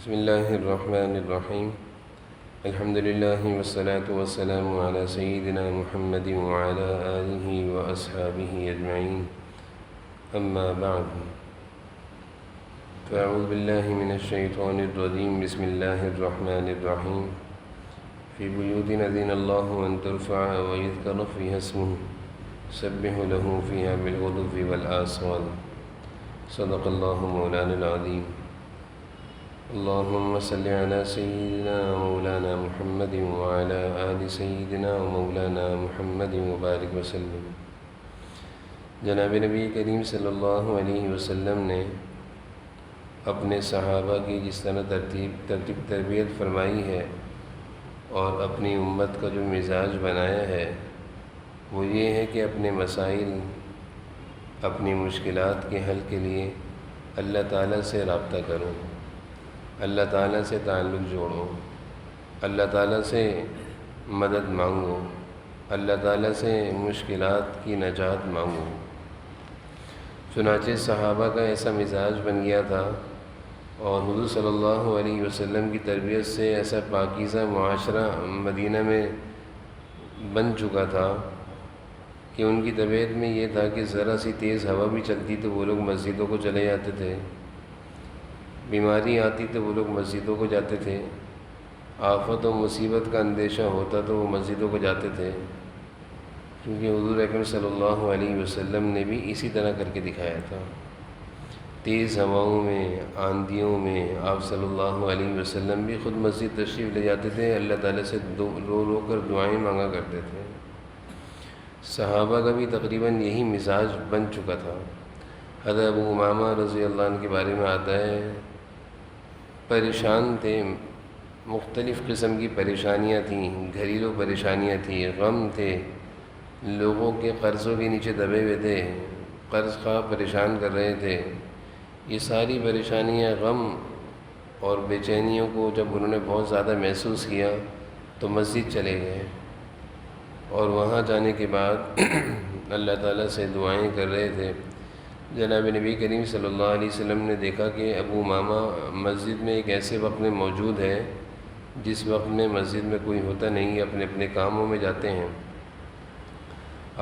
بسم الله الرحمن الرحيم. الحمد لله والصلاة والسلام على سيدنا محمد وعلى آله وأصحابه أجمعين. أما بعد، فأعوذ بالله من الشيطان الرجيم. بسم الله الرحمن الرحيم. في بيوت أذن الله أن ترفع ويذكر فيها اسمه يسبح له فيها بالغدو والآصال. صدق الله مولانا العظيم. اللهم صل على سيدنا مولانا محمد وعلى آل سيدنا مولانا محمد وبارک وسلم. جناب نبی کریم صلی اللہ علیہ وسلم نے اپنے صحابہ کی جس طرح تربیت فرمائی ہے اور اپنی امت کا جو مزاج بنایا ہے وہ یہ ہے کہ اپنے مسائل، اپنی مشکلات کے حل کے لیے اللہ تعالیٰ سے رابطہ کرو، اللہ تعالیٰ سے تعلق جوڑو، اللہ تعالیٰ سے مدد مانگو، اللہ تعالیٰ سے مشکلات کی نجات مانگو. چنانچہ صحابہ کا ایسا مزاج بن گیا تھا اور حضور صلی اللہ علیہ وسلم کی تربیت سے ایسا پاکیزہ معاشرہ مدینہ میں بن چکا تھا کہ ان کی طبیعت میں یہ تھا کہ ذرا سی تیز ہوا بھی چلتی تو وہ لوگ مسجدوں کو چلے جاتے تھے، بیماری آتی تو وہ لوگ مسجدوں کو جاتے تھے، آفت و مصیبت کا اندیشہ ہوتا تو وہ مسجدوں کو جاتے تھے، کیونکہ حضور اکرم صلی اللہ علیہ وسلم نے بھی اسی طرح کر کے دکھایا تھا. تیز ہواؤں میں، آندھیوں میں آپ صلی اللہ علیہ وسلم بھی خود مسجد تشریف لے جاتے تھے، اللہ تعالیٰ سے رو رو کر دعائیں مانگا کرتے تھے. صحابہ کا بھی تقریباً یہی مزاج بن چکا تھا. حضرت ابو امامہ رضی اللہ عنہ کے بارے میں آتا ہے، پریشان تھے، مختلف قسم کی پریشانیاں تھیں، گھریلو پریشانیاں تھیں، غم تھے، لوگوں کے قرضوں کے نیچے دبے ہوئے تھے، قرض خواہ پریشان کر رہے تھے. یہ ساری پریشانیاں، غم اور بے چینیوں کو جب انہوں نے بہت زیادہ محسوس کیا تو مسجد چلے گئے اور وہاں جانے کے بعد اللہ تعالیٰ سے دعائیں کر رہے تھے. جناب نبی کریم صلی اللہ علیہ وسلم نے دیکھا کہ ابو امامہ مسجد میں ایک ایسے وقت میں موجود ہے جس وقت میں مسجد میں کوئی ہوتا نہیں، اپنے اپنے کاموں میں جاتے ہیں.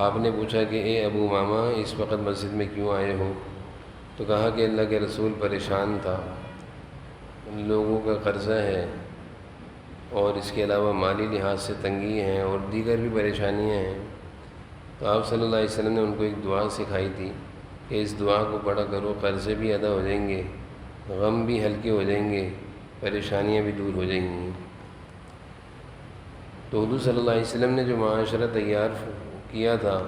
آپ نے پوچھا کہ اے ابو امامہ اس وقت مسجد میں کیوں آئے ہو؟ تو کہا کہ اللہ کے رسول پریشان تھا، لوگوں کا قرضہ ہے اور اس کے علاوہ مالی لحاظ سے تنگی ہیں اور دیگر بھی پریشانیاں ہیں. تو آپ صلی اللہ علیہ وسلم نے ان کو ایک دعا سکھائی تھی کہ اس دعا کو پڑھا کرو، قرضے بھی ادا ہو جائیں گے، غم بھی ہلکے ہو جائیں گے، پریشانیاں بھی دور ہو جائیں گی. تو حضور صلی اللہ علیہ وسلم نے جو معاشرہ تیار کیا تھا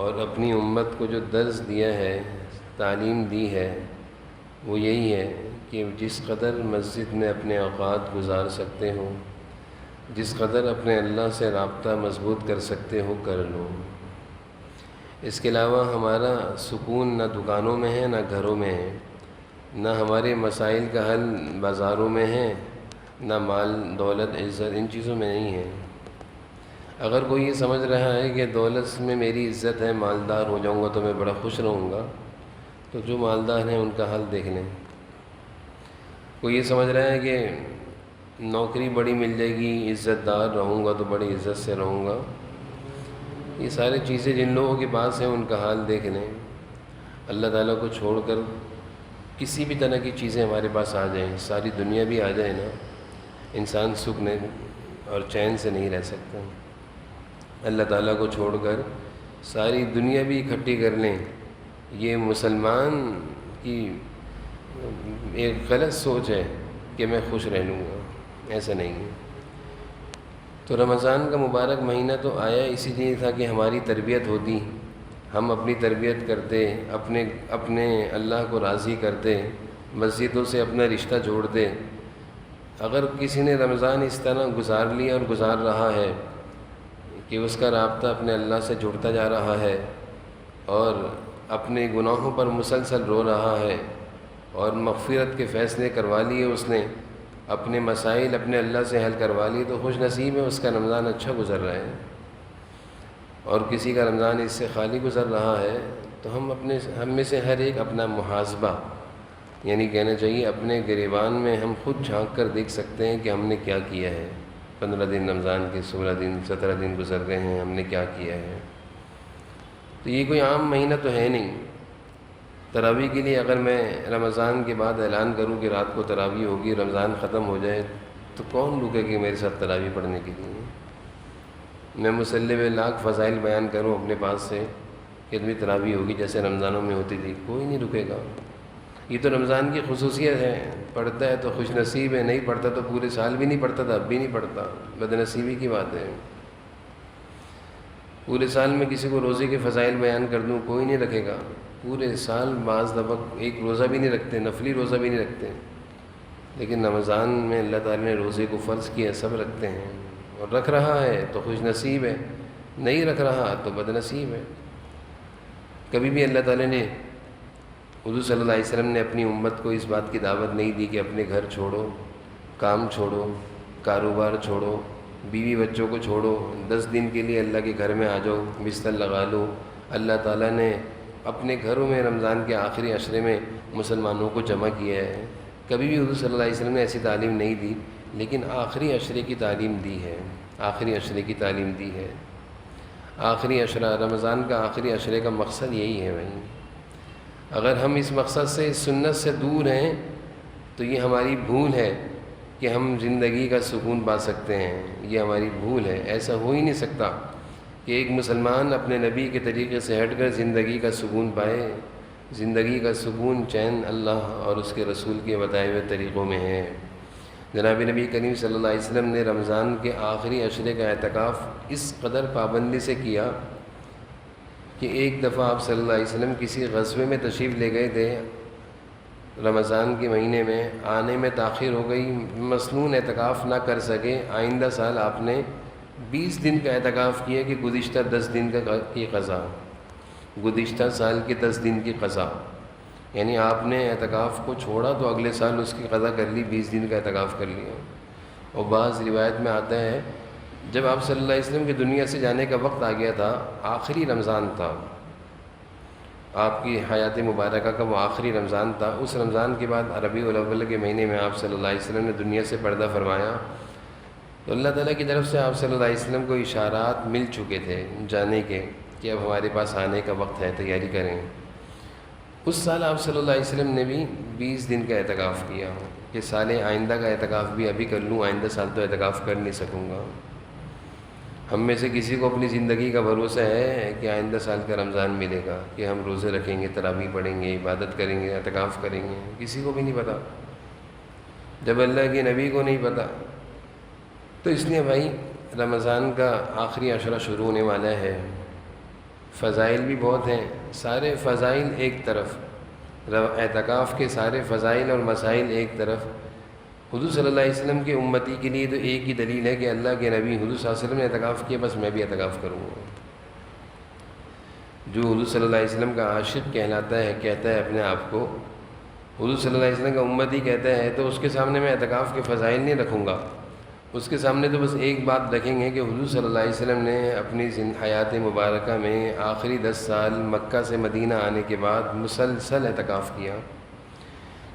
اور اپنی امت کو جو درس دیا ہے، تعلیم دی ہے، وہ یہی ہے کہ جس قدر مسجد میں اپنے اوقات گزار سکتے ہو، جس قدر اپنے اللہ سے رابطہ مضبوط کر سکتے ہو کر لو. اس کے علاوہ ہمارا سکون نہ دکانوں میں ہے، نہ گھروں میں ہے، نہ ہمارے مسائل کا حل بازاروں میں ہے، نہ مال دولت عزت ان چیزوں میں نہیں ہے. اگر کوئی یہ سمجھ رہا ہے کہ دولت میں میری عزت ہے، مالدار ہو جاؤں گا تو میں بڑا خوش رہوں گا، تو جو مالدار ہیں ان کا حال دیکھ لیں. کوئی یہ سمجھ رہا ہے کہ نوکری بڑی مل جائے گی، عزت دار رہوں گا تو بڑی عزت سے رہوں گا، یہ ساری چیزیں جن لوگوں کے پاس ہیں ان کا حال دیکھ لیں. اللہ تعالیٰ کو چھوڑ کر کسی بھی طرح کی چیزیں ہمارے پاس آ جائیں، ساری دنیا بھی آ جائے نا، انسان سکھ اور چین سے نہیں رہ سکتا. اللہ تعالیٰ کو چھوڑ کر ساری دنیا بھی اکٹھی کر لیں، یہ مسلمان کی ایک غلط سوچ ہے کہ میں خوش رہ لوں گا. ایسا نہیں ہے. تو رمضان کا مبارک مہینہ تو آیا اسی لیے تھا کہ ہماری تربیت ہوتی، ہم اپنی تربیت کرتے، اپنے اللہ کو راضی کرتے، مسجدوں سے اپنا رشتہ جوڑتے. اگر کسی نے رمضان اس طرح گزار لیا اور گزار رہا ہے کہ اس کا رابطہ اپنے اللہ سے جڑتا جا رہا ہے اور اپنے گناہوں پر مسلسل رو رہا ہے اور مغفرت کے فیصلے کروا لیے، اس نے اپنے مسائل اپنے اللہ سے حل کروا لیے، تو خوش نصیب ہے، اس کا رمضان اچھا گزر رہا ہے. اور کسی کا رمضان اس سے خالی گزر رہا ہے تو ہم میں سے ہر ایک اپنا محاسبہ یعنی کہنا چاہیے اپنے گریبان میں ہم خود جھانک کر دیکھ سکتے ہیں کہ ہم نے کیا کیا ہے. 15 دن رمضان کے، 16 دن 17 دن گزر گئے ہیں، ہم نے کیا کیا ہے. تو یہ کوئی عام مہینہ تو ہے نہیں. تراویح کے لیے اگر میں رمضان کے بعد اعلان کروں کہ رات کو تراویح ہوگی، رمضان ختم ہو جائے، تو کون رکے کہ میرے ساتھ تراویح پڑھنے کے لیے؟ میں مصلی پہ لاکھ فضائل بیان کروں اپنے پاس سے کہ اتنی تراویح ہوگی جیسے رمضانوں میں ہوتی تھی، کوئی نہیں رکے گا. یہ تو رمضان کی خصوصیت ہے. پڑھتا ہے تو خوش نصیب ہے، نہیں پڑھتا تو پورے سال بھی نہیں پڑھتا تھا، اب بھی نہیں پڑھتا. بد نصیبی کی بات ہے. پورے سال میں کسی کو روزے کے فضائل بیان کر دوں، کوئی نہیں رکھے گا. پورے سال بعض دفعہ ایک روزہ بھی نہیں رکھتے، نفلی روزہ بھی نہیں رکھتے، لیکن رمضان میں اللہ تعالی نے روزے کو فرض کیا، سب رکھتے ہیں. اور رکھ رہا ہے تو خوش نصیب ہے، نہیں رکھ رہا تو بد نصیب ہے. کبھی بھی اللہ تعالی نے، حضور صلی اللہ علیہ وسلم نے اپنی امت کو اس بات کی دعوت نہیں دی کہ اپنے گھر چھوڑو، کام چھوڑو، کاروبار چھوڑو، بیوی بچوں کو چھوڑو، 10 دن کے لیے اللہ کے گھر میں آ جاؤ، بستر لگا لو. اللہ تعالیٰ نے اپنے گھروں میں رمضان کے آخری عشرے میں مسلمانوں کو جمع کیا ہے. کبھی بھی حضور صلی اللہ علیہ وسلم نے ایسی تعلیم نہیں دی، لیکن آخری عشرے کی تعلیم دی ہے. آخری عشرے کی تعلیم دی ہے. آخری عشرہ، رمضان کا آخری عشرے کا مقصد یہی ہے بھائی. اگر ہم اس مقصد سے، اس سنت سے دور ہیں تو یہ ہماری بھول ہے کہ ہم زندگی کا سکون پا سکتے ہیں. یہ ہماری بھول ہے. ایسا ہو ہی نہیں سکتا کہ ایک مسلمان اپنے نبی کے طریقے سے ہٹ کر زندگی کا سکون پائے. زندگی کا سکون، چین اللہ اور اس کے رسول کے بتائے ہوئے طریقوں میں ہے. جناب نبی کریم صلی اللہ علیہ وسلم نے رمضان کے آخری عشرے کا اعتکاف اس قدر پابندی سے کیا کہ ایک دفعہ آپ صلی اللہ علیہ وسلم کسی غزوے میں تشریف لے گئے تھے. رمضان کے مہینے میں آنے میں تاخیر ہو گئی، مسنون اعتکاف نہ کر سکے. آئندہ سال آپ نے 20 دن کا اعتکاف کیا کہ گزشتہ 10 دن کی قضا، گزشتہ سال کے 10 دن کی قضا. یعنی آپ نے اعتکاف کو چھوڑا تو اگلے سال اس کی قضا کر لی، 20 دن کا اعتکاف کر لیا. اور بعض روایت میں آتا ہے جب آپ صلی اللہ علیہ وسلم کی دنیا سے جانے کا وقت آ گیا تھا، آخری رمضان تھا آپ کی حیات مبارکہ کا، وہ آخری رمضان تھا. اس رمضان کے بعد ربیع الاول کے مہینے میں آپ صلی اللہ علیہ وسلم نے دنیا سے پردہ فرمایا. تو اللہ تعالیٰ کی طرف سے آپ صلی اللہ علیہ وسلم کو اشارات مل چکے تھے جانے کے کہ اب ہمارے پاس آنے کا وقت ہے، تیاری کریں. اس سال آپ صلی اللہ علیہ وسلم نے بھی 20 دن کا اعتکاف کیا کہ سال آئندہ کا اعتکاف بھی ابھی کر لوں، آئندہ سال تو اعتکاف کر نہیں سکوں گا. ہم میں سے کسی کو اپنی زندگی کا بھروسہ ہے کہ آئندہ سال کا رمضان ملے گا، کہ ہم روزے رکھیں گے، تراویح پڑھیں گے، عبادت کریں گے، اعتکاف کریں گے؟ کسی کو بھی نہیں پتہ. جب اللہ کے نبی کو نہیں پتہ، تو اس لیے بھائی رمضان کا آخری عشرہ شروع ہونے والا ہے. فضائل بھی بہت ہیں. سارے فضائل ایک طرف، اعتکاف کے سارے فضائل اور مسائل ایک طرف. حضور صلی اللہ علیہ وسلم کے امتی کے لیے تو ایک ہی دلیل ہے کہ اللہ کے نبی حضور صلی اللہ علیہ وسلم نے اعتکاف کیا، بس میں بھی اعتکاف کروں گا. جو حضور صلی اللہ علیہ وسلم کا عاشق کہلاتا ہے، کہتا ہے اپنے آپ کو حضور صلی اللہ علیہ وسلم کا امتی کہتا ہے، تو اس کے سامنے میں اعتکاف کے فضائل نہیں رکھوں گا. اس کے سامنے تو بس ایک بات رکھیں گے کہ حضور صلی اللہ علیہ وسلم نے اپنی حیات مبارکہ میں آخری 10 سال مکہ سے مدینہ آنے کے بعد مسلسل اعتکاف کیا.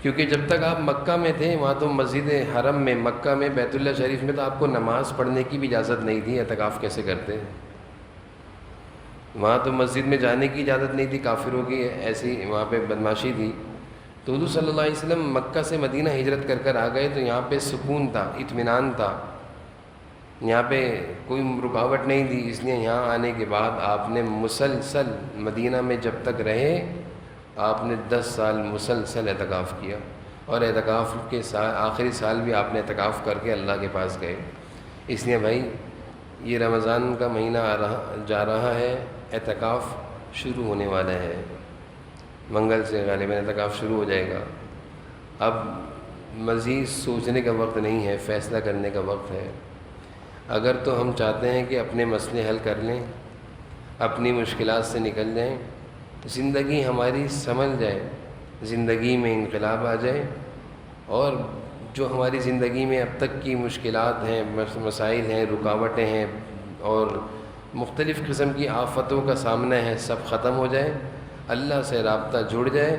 کیونکہ جب تک آپ مکہ میں تھے، وہاں تو مسجد حرم میں، مکہ میں، بیت اللہ شریف میں تو آپ کو نماز پڑھنے کی بھی اجازت نہیں تھی. اعتکاف کیسے کرتے؟ وہاں تو مسجد میں جانے کی اجازت نہیں تھی، کافروں کی ایسی وہاں پہ بدماشی تھی. تو حضور صلی اللہ علیہ وسلم مکہ سے مدینہ ہجرت کر آ گئے تو یہاں پہ سکون تھا، اطمینان تھا، یہاں پہ کوئی رکاوٹ نہیں تھی. اس لیے یہاں آنے کے بعد آپ نے مسلسل مدینہ میں جب تک رہے، آپ نے 10 سال مسلسل اعتکاف کیا. اور اعتکاف کے آخری سال بھی آپ نے اعتکاف کر کے اللہ کے پاس گئے. اس لیے بھائی یہ رمضان کا مہینہ جا رہا ہے، اعتکاف شروع ہونے والا ہے. منگل سے غالباً اعتکاف شروع ہو جائے گا. اب مزید سوچنے کا وقت نہیں ہے، فیصلہ کرنے کا وقت ہے. اگر تو ہم چاہتے ہیں کہ اپنے مسئلے حل کر لیں، اپنی مشکلات سے نکل جائیں، زندگی ہماری سنبھل جائے، زندگی میں انقلاب آ جائے، اور جو ہماری زندگی میں اب تک کی مشکلات ہیں، مسائل ہیں، رکاوٹیں ہیں اور مختلف قسم کی آفتوں کا سامنا ہے، سب ختم ہو جائے، اللہ سے رابطہ جڑ جائے،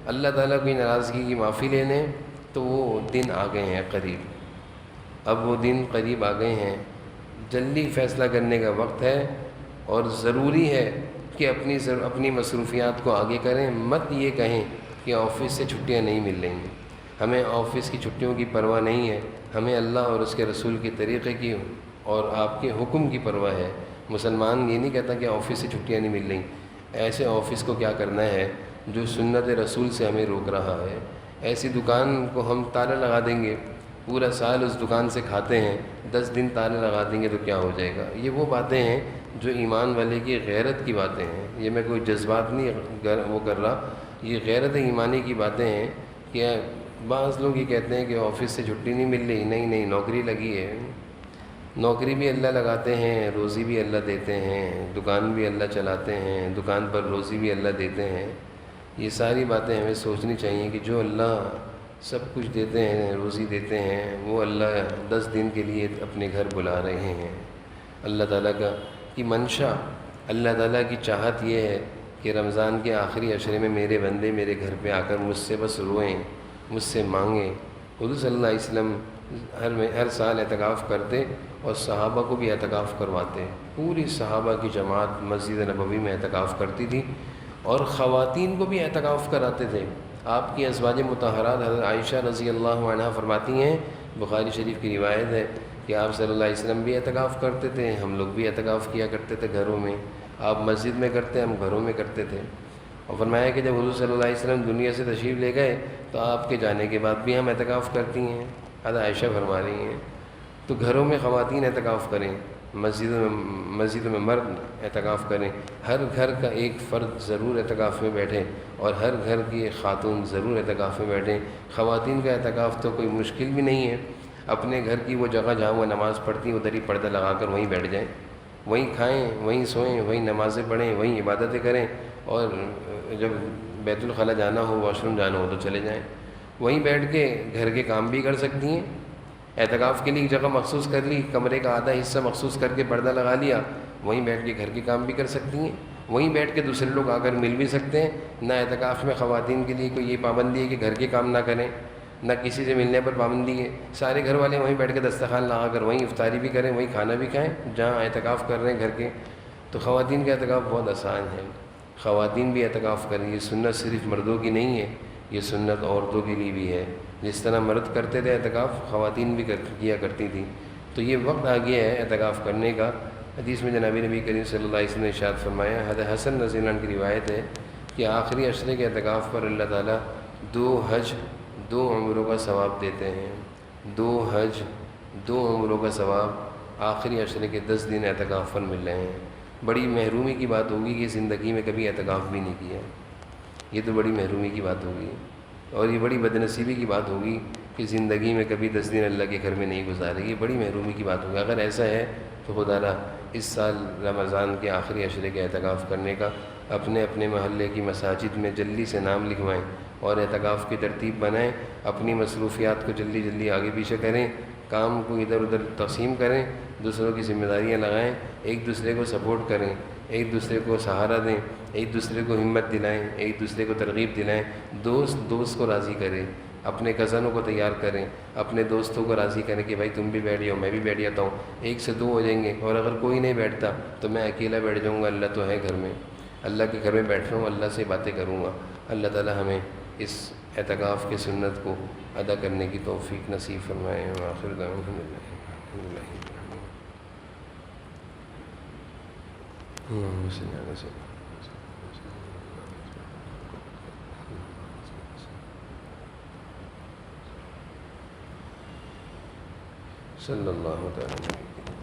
اللہ تعالیٰ کی ناراضگی کی معافی لینے، تو وہ دن آ گئے ہیں قریب، اب وہ دن قریب آ گئے ہیں، جلدی فیصلہ کرنے کا وقت ہے، اور ضروری ہے کہ اپنی مصروفیات کو آگے کریں۔ مت یہ کہیں کہ آفس سے چھٹیاں نہیں مل رہی ہیں، ہمیں آفس کی چھٹیوں کی پرواہ نہیں ہے، ہمیں اللہ اور اس کے رسول کے طریقے کی اور آپ کے حکم کی پرواہ ہے۔ مسلمان یہ نہیں کہتا کہ آفس سے چھٹیاں نہیں مل رہی، ایسے آفس کو کیا کرنا ہے جو سنت رسول سے ہمیں روک رہا ہے۔ ایسی دکان کو ہم تالا لگا دیں گے، پورا سال اس دکان سے کھاتے ہیں، 10 دن تالا لگا دیں گے تو کیا ہو جائے گا؟ یہ وہ باتیں ہیں جو ایمان والے کی غیرت کی باتیں ہیں، یہ میں کوئی جذبات نہیں وہ کر رہا، یہ غیرت ایمانی کی باتیں ہیں۔ کہ بعض لوگ یہ کہتے ہیں کہ آفس سے چھٹی نہیں مل رہی، نہیں نوکری لگی ہے، نوکری بھی اللہ لگاتے ہیں، روزی بھی اللہ دیتے ہیں، دکان بھی اللہ چلاتے ہیں، دکان پر روزی بھی اللہ دیتے ہیں۔ یہ ساری باتیں ہمیں سوچنی چاہیے کہ جو اللہ سب کچھ دیتے ہیں، روزی دیتے ہیں، وہ اللہ 10 دن کے لیے اپنے گھر بلا رہے ہیں۔ اللہ تعالیٰ کی منشا، اللہ تعالیٰ کی چاہت یہ ہے کہ رمضان کے آخری عشرے میں میرے بندے میرے گھر پہ آ کر مجھ سے بس روئیں، مجھ سے مانگیں۔ حضور صلی اللہ علیہ وسلم ہر سال اعتکاف کرتے اور صحابہ کو بھی اعتکاف کرواتے، پوری صحابہ کی جماعت مسجد نبوی میں اعتکاف کرتی تھی، اور خواتین کو بھی اعتکاف کراتے تھے۔ آپ کی ازواج مطہرات حضرت عائشہ رضی اللہ عنہا فرماتی ہیں، بخاری شریف کی روایت ہے کہ آپ صلی اللہ علیہ وسلم بھی اعتکاف کرتے تھے، ہم لوگ بھی اعتکاف کیا کرتے تھے گھروں میں، آپ مسجد میں کرتے، ہم گھروں میں کرتے تھے۔ اور فرمایا کہ جب حضور صلی اللہ علیہ وسلم دنیا سے تشریف لے گئے تو آپ کے جانے کے بعد بھی ہم اعتکاف کرتی ہیں، حضرت عائشہ فرما رہی ہیں۔ تو گھروں میں خواتین اعتکاف کریں، مسجدوں میں مرد اعتکاف کریں، ہر گھر کا ایک فرد ضرور اعتکاف میں بیٹھے، اور ہر گھر کی ایک خاتون ضرور اعتکاف میں بیٹھیں۔ خواتین کا اعتکاف تو کوئی مشکل بھی نہیں ہے، اپنے گھر کی وہ جگہ جہاں وہ نماز پڑھتی ہیں ادھر ہی پردہ لگا کر وہیں بیٹھ جائیں، وہیں کھائیں، وہیں سوئیں، وہیں نمازیں پڑھیں، وہیں عبادتیں کریں، اور جب بیت الخلاء جانا ہو، واش روم جانا ہو تو چلے جائیں، وہیں بیٹھ کے گھر کے کام بھی کر سکتی ہیں۔ اعتکاف کے لیے ایک جگہ مخصوص کر لی، کمرے کا آدھا حصہ مخصوص کر کے پردہ لگا لیا، وہیں بیٹھ کے گھر کے کام بھی کر سکتی ہیں، وہیں بیٹھ کے دوسرے لوگ آ کر مل بھی سکتے ہیں۔ نہ اعتکاف میں خواتین کے لیے کوئی یہ پابندی ہے کہ گھر کے کام نہ کریں، نہ کسی سے ملنے پر پابندی ہے، سارے گھر والے وہیں بیٹھ کے دسترخوان لگا کر وہیں افطاری بھی کریں، وہیں کھانا بھی کھائیں جہاں اعتکاف کر رہے ہیں گھر کے۔ تو خواتین کا اعتکاف بہت آسان ہے، خواتین بھی اعتکاف کریں، یہ سنت صرف مردوں کی نہیں ہے، یہ سنت عورتوں کے لیے بھی ہے، جس طرح مرد کرتے تھے اعتکاف، خواتین بھی کیا کرتی تھیں۔ تو یہ وقت آ گیا ہے اعتکاف کرنے کا۔ حدیث میں جناب نبی کریم صلی اللہ علیہ وسلم نے ارشاد فرمایا، حضرت حسن رضی اللہ عنہ کی روایت ہے کہ آخری عشرے کے اعتکاف پر اللہ تعالیٰ 2 حج 2 عمروں کا ثواب دیتے ہیں، 2 حج 2 عمروں کا ثواب آخری عشرے کے 10 دن اعتکاف پر مل رہے ہیں۔ بڑی محرومی کی بات ہوگی کہ زندگی میں کبھی اعتکاف بھی نہیں کیا، یہ تو بڑی محرومی کی بات ہوگی، اور یہ بڑی بدنصیبی کی بات ہوگی کہ زندگی میں کبھی 10 دن اللہ کے گھر میں نہیں گزارے، یہ بڑی محرومی کی بات ہوگی۔ اگر ایسا ہے تو خدا را اس سال رمضان کے آخری عشرے کے اعتکاف کرنے کا اپنے اپنے محلے کی مساجد میں جلدی سے نام لکھوائیں اور اعتکاف کی ترتیب بنائیں، اپنی مصروفیات کو جلدی آگے پیچھے کریں، کام کو ادھر ادھر تقسیم کریں، دوسروں کی ذمہ داریاں لگائیں، ایک دوسرے کو سپورٹ کریں، ایک دوسرے کو سہارا دیں، ایک دوسرے کو ہمت دلائیں، ایک دوسرے کو ترغیب دلائیں، دوست کو راضی کریں، اپنے کزنوں کو تیار کریں، اپنے دوستوں کو راضی کریں کہ بھائی تم بھی بیٹھ جاؤ، میں بھی بیٹھ جاتا ہوں، 1 سے 2 ہو جائیں گے، اور اگر کوئی نہیں بیٹھتا تو میں اکیلا بیٹھ جاؤں گا، اللہ تو ہے گھر میں، اللہ کے گھر میں بیٹھ رہا ہوں، اللہ سے باتیں کروں گا۔ اللہ تعالی ہمیں اس اعتکاف کی سنت کو ادا کرنے کی توفیق نصیب فرمائے۔ وآخر دعوانا صلی اللہ تعالی